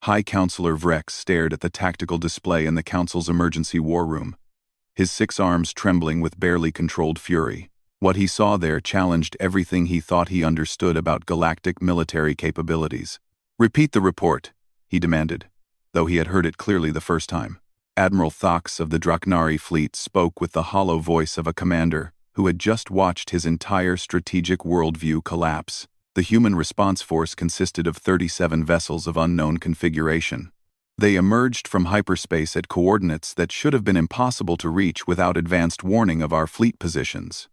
High Counselor Vrex stared at the tactical display in the Council's emergency war room, his 6 arms trembling with barely controlled fury. What he saw there challenged everything he thought he understood about galactic military capabilities. "Repeat the report," he demanded, though he had heard it clearly the first time. Admiral Thax of the Draknari fleet spoke with the hollow voice of a commander who had just watched his entire strategic worldview collapse. The human response force consisted of 37 vessels of unknown configuration. They emerged from hyperspace at coordinates that should have been impossible to reach without advanced warning of our fleet positions.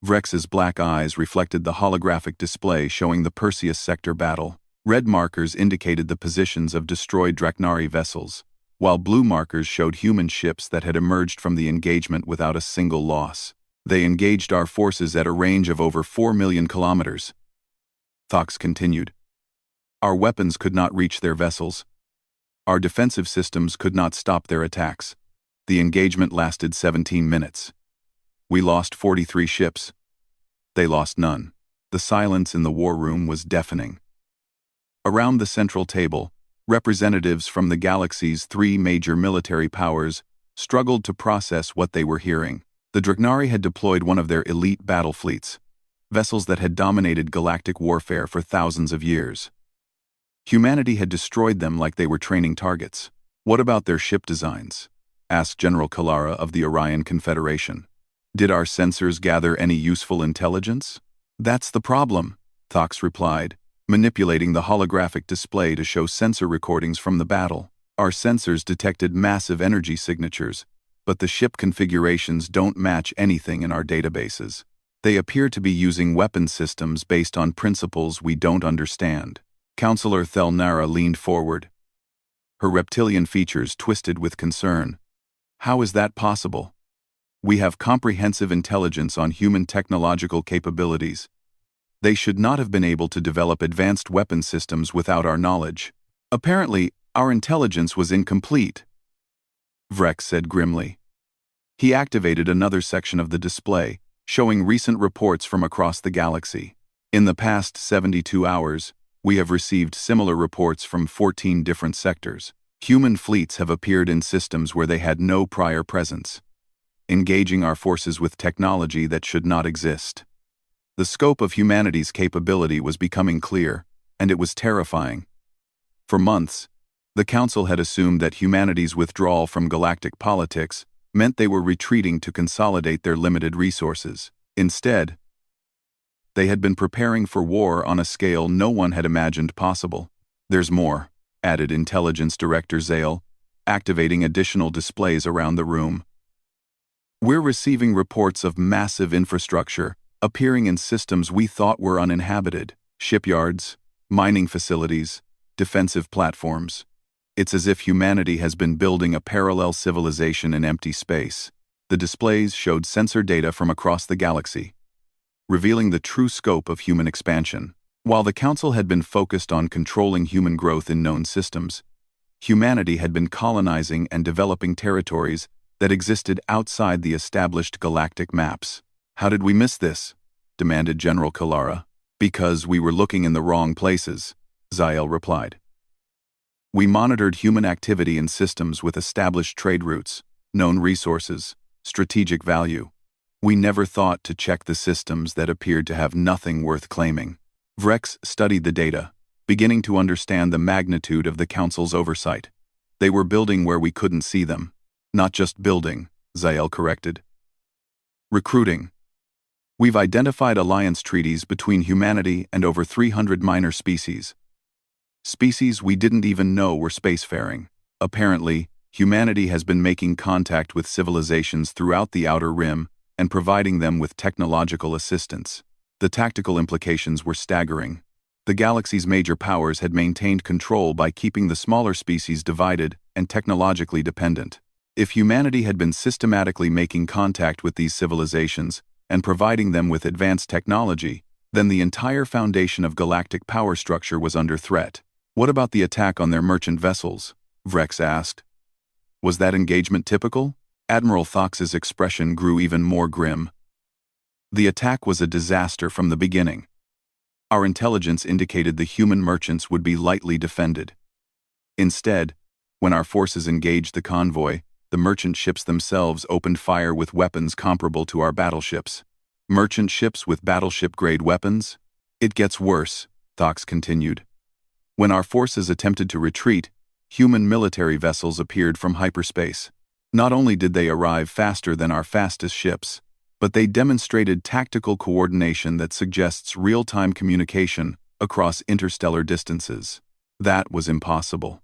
Vrex's black eyes reflected the holographic display showing the Perseus sector battle. Red markers indicated the positions of destroyed Draknari vessels, while blue markers showed human ships that had emerged from the engagement without a single loss. They engaged our forces at a range of over 4 million kilometers. Thax continued. Our weapons could not reach their vessels. Our defensive systems could not stop their attacks. The engagement lasted 17 minutes. We lost 43 ships. They lost none. The silence in the war room was deafening. Around the central table, representatives from the galaxy's 3 major military powers struggled to process what they were hearing. The Draknari had deployed one of their elite battle fleets, vessels that had dominated galactic warfare for thousands of years. Humanity had destroyed them like they were training targets. "What about their ship designs?" asked General Kalara of the Orion Confederation. "Did our sensors gather any useful intelligence?" "That's the problem," Thax replied, manipulating the holographic display to show sensor recordings from the battle. "Our sensors detected massive energy signatures, but the ship configurations don't match anything in our databases. They appear to be using weapon systems based on principles we don't understand." Counselor Thelnara leaned forward, her reptilian features twisted with concern. "How is that possible? We have comprehensive intelligence on human technological capabilities. They should not have been able to develop advanced weapon systems without our knowledge. Apparently, our intelligence was incomplete," Vrex said grimly. He activated another section of the display, showing recent reports from across the galaxy. "In the past 72 hours, we have received similar reports from 14 different sectors. Human fleets have appeared in systems where they had no prior presence, engaging our forces with technology that should not exist." The scope of humanity's capability was becoming clear, and it was terrifying. For months, the Council had assumed that humanity's withdrawal from galactic politics meant they were retreating to consolidate their limited resources. Instead, they had been preparing for war on a scale no one had imagined possible. "There's more," added Intelligence Director Zale, activating additional displays around the room. "We're receiving reports of massive infrastructure appearing in systems we thought were uninhabited. Shipyards, mining facilities, defensive platforms. It's as if humanity has been building a parallel civilization in empty space." The displays showed sensor data from across the galaxy, revealing the true scope of human expansion. While the Council had been focused on controlling human growth in known systems, humanity had been colonizing and developing territories that existed outside the established galactic maps. "How did we miss this?" demanded General Kalara. "Because we were looking in the wrong places," Zael replied. "We monitored human activity in systems with established trade routes, known resources, strategic value. We never thought to check the systems that appeared to have nothing worth claiming." Vrex studied the data, beginning to understand the magnitude of the Council's oversight. "They were building where we couldn't see them." "Not just building," Zael corrected. "Recruiting. We've identified alliance treaties between humanity and over 300 minor species. Species we didn't even know were spacefaring. Apparently, humanity has been making contact with civilizations throughout the Outer Rim and providing them with technological assistance." The tactical implications were staggering. The galaxy's major powers had maintained control by keeping the smaller species divided and technologically dependent. If humanity had been systematically making contact with these civilizations and providing them with advanced technology, then the entire foundation of galactic power structure was under threat. "What about the attack on their merchant vessels?" Vrex asked. "Was that engagement typical?" Admiral Thax's expression grew even more grim. "The attack was a disaster from the beginning. Our intelligence indicated the human merchants would be lightly defended. Instead, when our forces engaged the convoy, the merchant ships themselves opened fire with weapons comparable to our battleships. Merchant ships with battleship-grade weapons? It gets worse, Thox continued. When our forces attempted to retreat, human military vessels appeared from hyperspace. Not only did they arrive faster than our fastest ships, but they demonstrated tactical coordination that suggests real-time communication across interstellar distances. That was impossible.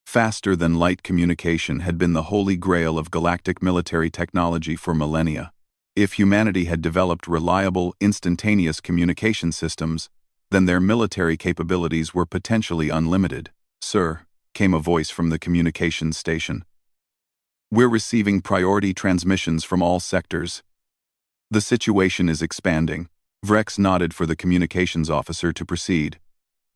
Faster-than-light communication had been the holy grail of galactic military technology for millennia. If humanity had developed reliable, instantaneous communication systems, then their military capabilities were potentially unlimited. "Sir," came a voice from the communications station. "We're receiving priority transmissions from all sectors. The situation is expanding." Vrex nodded for the communications officer to proceed.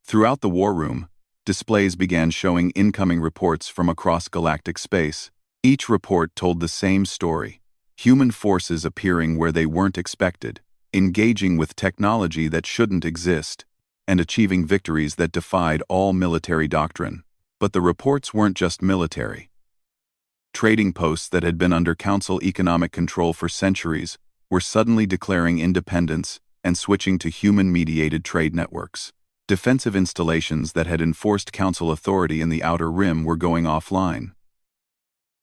Throughout the war room, displays began showing incoming reports from across galactic space. Each report told the same story: human forces appearing where they weren't expected, engaging with technology that shouldn't exist, and achieving victories that defied all military doctrine. But the reports weren't just military. Trading posts that had been under Council economic control for centuries were suddenly declaring independence and switching to human-mediated trade networks. Defensive installations that had enforced Council authority in the Outer Rim were going offline.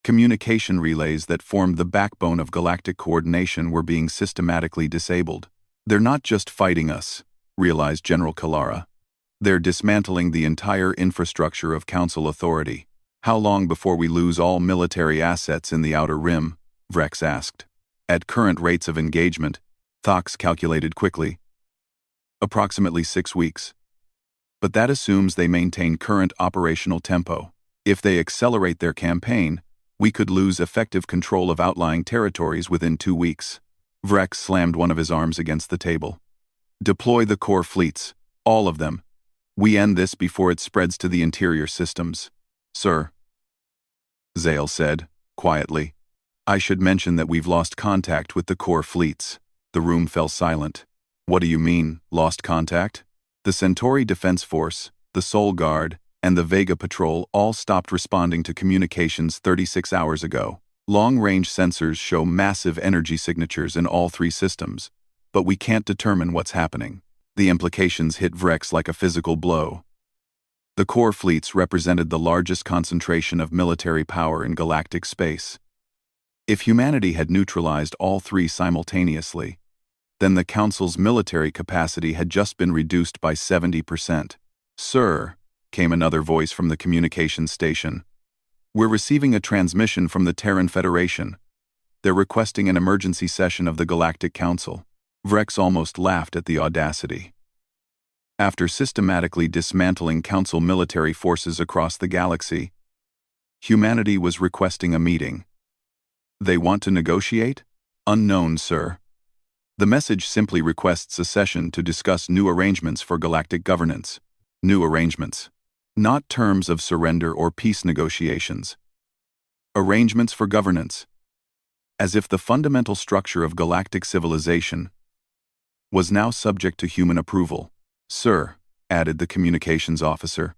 Communication relays that formed the backbone of galactic coordination were being systematically disabled. "They're not just fighting us," realized General Kalara. "They're dismantling the entire infrastructure of Council authority." "How long before we lose all military assets in the Outer Rim?" Vrex asked. "At current rates of engagement," Thox calculated quickly. "Approximately 6 weeks. But that assumes they maintain current operational tempo. If they accelerate their campaign, we could lose effective control of outlying territories within 2 weeks. Vrex slammed one of his arms against the table. "Deploy the core fleets, all of them. We end this before it spreads to the interior systems." "Sir," Zale said, quietly. "I should mention that we've lost contact with the core fleets." The room fell silent. "What do you mean, lost contact?" "The Centauri Defense Force, the Soul Guard, and the Vega Patrol all stopped responding to communications 36 hours ago. Long-range sensors show massive energy signatures in all 3 systems, but we can't determine what's happening." The implications hit Vrex like a physical blow. The core fleets represented the largest concentration of military power in galactic space. If humanity had neutralized all 3 simultaneously, then the Council's military capacity had just been reduced by 70%. "Sir," came another voice from the communications station. "We're receiving a transmission from the Terran Federation. They're requesting an emergency session of the Galactic Council." Vrex almost laughed at the audacity. After systematically dismantling Council military forces across the galaxy, humanity was requesting a meeting. "They want to negotiate?" "Unknown, sir. The message simply requests a session to discuss new arrangements for galactic governance." "New arrangements. Not terms of surrender or peace negotiations. Arrangements for governance. As if the fundamental structure of galactic civilization was now subject to human approval." "Sir," added the communications officer,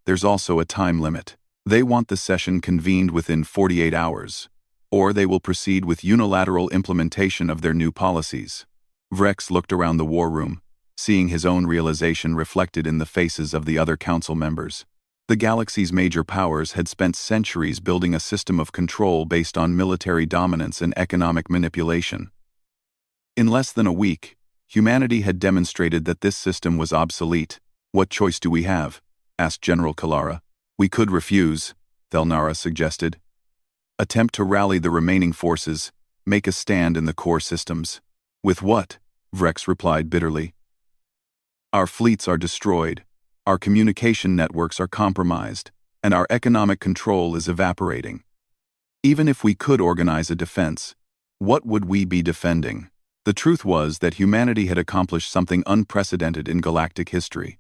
"there's also a time limit. They want the session convened within 48 hours. Or they will proceed with unilateral implementation of their new policies." Vrex looked around the war room, seeing his own realization reflected in the faces of the other council members. The galaxy's major powers had spent centuries building a system of control based on military dominance and economic manipulation. In less than a week, humanity had demonstrated that this system was obsolete. "What choice do we have?" asked General Kalara. "We could refuse," Thelnara suggested. "Attempt to rally the remaining forces, make a stand in the core systems." "With what?" Vrex replied bitterly. "Our fleets are destroyed, our communication networks are compromised, and our economic control is evaporating. Even if we could organize a defense, what would we be defending?" The truth was that humanity had accomplished something unprecedented in galactic history.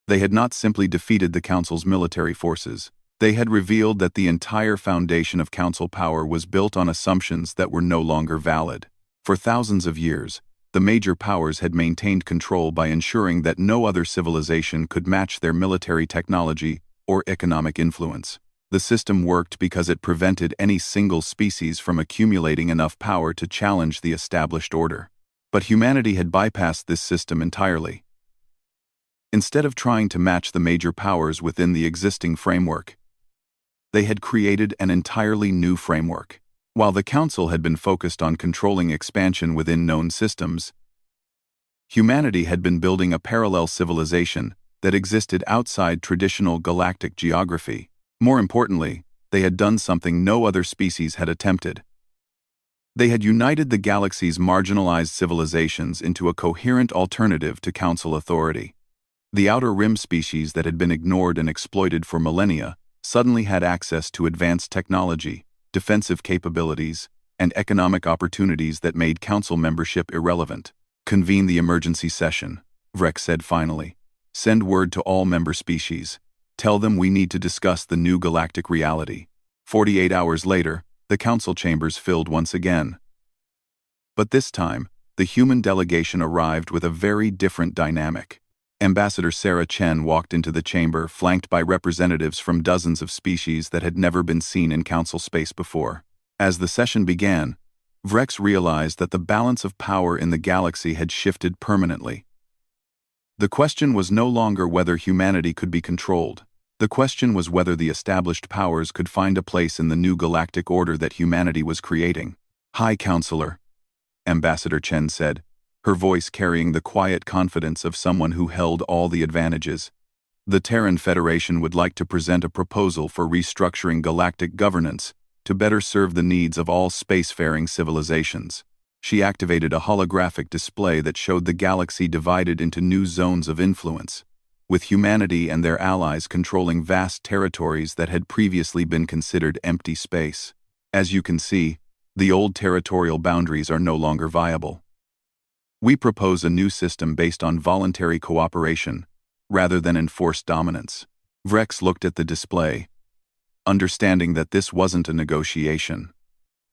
They had not simply defeated the Council's military forces. They had revealed that the entire foundation of Council power was built on assumptions that were no longer valid. For thousands of years, the major powers had maintained control by ensuring that no other civilization could match their military technology or economic influence. The system worked because it prevented any single species from accumulating enough power to challenge the established order. But humanity had bypassed this system entirely. Instead of trying to match the major powers within the existing framework, they had created an entirely new framework. While the Council had been focused on controlling expansion within known systems, humanity had been building a parallel civilization that existed outside traditional galactic geography. More importantly, they had done something no other species had attempted. They had united the galaxy's marginalized civilizations into a coherent alternative to Council authority. The Outer Rim species that had been ignored and exploited for millennia suddenly had access to advanced technology, defensive capabilities, and economic opportunities that made Council membership irrelevant. "Convene the emergency session," Vrek said finally. "Send word to all member species. Tell them we need to discuss the new galactic reality." 48 hours later, the Council chambers filled once again. But this time, the human delegation arrived with a very different dynamic. Ambassador Sarah Chen walked into the chamber flanked by representatives from dozens of species that had never been seen in Council space before. As the session began, Vrex realized that the balance of power in the galaxy had shifted permanently. The question was no longer whether humanity could be controlled. The question was whether the established powers could find a place in the new galactic order that humanity was creating. "High Counselor," Ambassador Chen said, her voice carrying the quiet confidence of someone who held all the advantages. "The Terran Federation would like to present a proposal for restructuring galactic governance to better serve the needs of all spacefaring civilizations." She activated a holographic display that showed the galaxy divided into new zones of influence, with humanity and their allies controlling vast territories that had previously been considered empty space. "As you can see, the old territorial boundaries are no longer viable. We propose a new system based on voluntary cooperation, rather than enforced dominance." Vrex looked at the display, understanding that this wasn't a negotiation.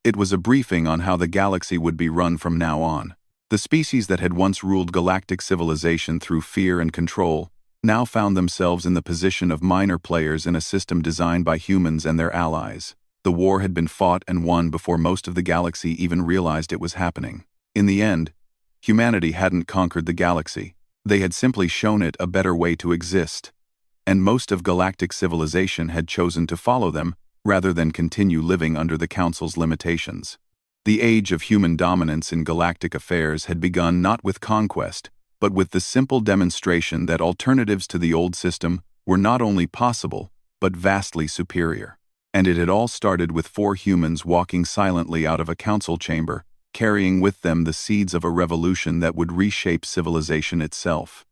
It was a briefing on how the galaxy would be run from now on. The species that had once ruled galactic civilization through fear and control now found themselves in the position of minor players in a system designed by humans and their allies. The war had been fought and won before most of the galaxy even realized it was happening. In the end, humanity hadn't conquered the galaxy. They had simply shown it a better way to exist, and most of galactic civilization had chosen to follow them rather than continue living under the Council's limitations. The age of human dominance in galactic affairs had begun not with conquest, but with the simple demonstration that alternatives to the old system were not only possible, but vastly superior. And it had all started with 4 humans walking silently out of a Council chamber, carrying with them the seeds of a revolution that would reshape civilization itself.